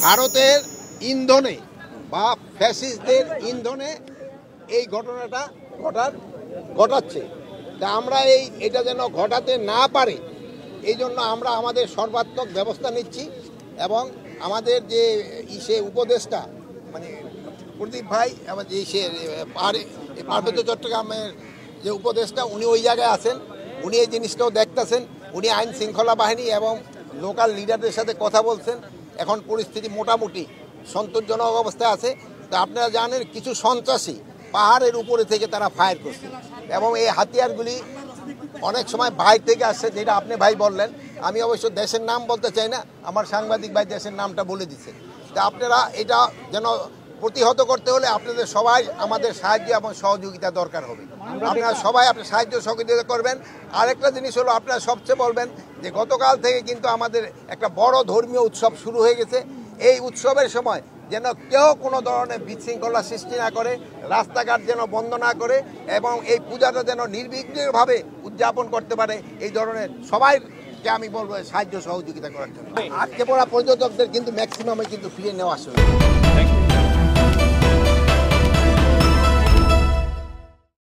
ভারতের ইন্ধনে বা ফ্যাসিস্টদের ইন্ধনে এই ঘটনাটা ঘটাচ্ছে। তা আমরা এটা যেন ঘটাতে না পারে এই জন্য আমরা আমাদের সর্বাত্মক ব্যবস্থা নিচ্ছি এবং আমাদের যে উপদেষ্টা মানে প্রদীপ ভাই এবং যে পার্বত্য চট্টগ্রামের যে উপদেষ্টা উনি ওই জায়গায় আছেন, উনি এই জিনিসটাও দেখতেছেন, উনি আইন শৃঙ্খলা বাহিনী এবং লোকাল লিডারদের সাথে কথা বলছেন। এখন পরিস্থিতি মোটামুটি সন্তোষজনক অবস্থায় আছে। তা আপনারা জানেন কিছু সন্ত্রাসী পাহাড়ের উপরে থেকে তারা ফায়ার করছে এবং এই হাতিয়ারগুলি অনেক সময় বাইরে থেকে আসছে, যেটা আপনি ভাই বললেন। আমি অবশ্য দেশের নাম বলতে চাই না, আমার সাংবাদিক ভাই দেশের নামটা বলে দিচ্ছে। তা আপনারা এটা যেন প্রতিহত করতে হলে আপনাদের সবাই আমাদের সাহায্য এবং সহযোগিতা দরকার হবে। আপনারা সবাই আপনার সাহায্য সহযোগিতা করবেন। আরেকটা জিনিস হলো আপনারা সবচেয়ে বলবেন যে গতকাল থেকে কিন্তু আমাদের একটা বড় ধর্মীয় উৎসব শুরু হয়ে গেছে। এই উৎসবের সময় যেন কেউ কোনো ধরনের বিশৃঙ্খলা সৃষ্টি না করে, রাস্তাঘাট যেন বন্ধ না করে এবং এই পূজাটা যেন নির্বিঘ্নভাবে উদযাপন করতে পারে, এই ধরনের সবাইকে আমি বলবো সাহায্য সহযোগিতা করার জন্য। আজকে পড়া পর্যটকদের কিন্তু ম্যাক্সিমামে কিন্তু ফিরে নেওয়া আসবে।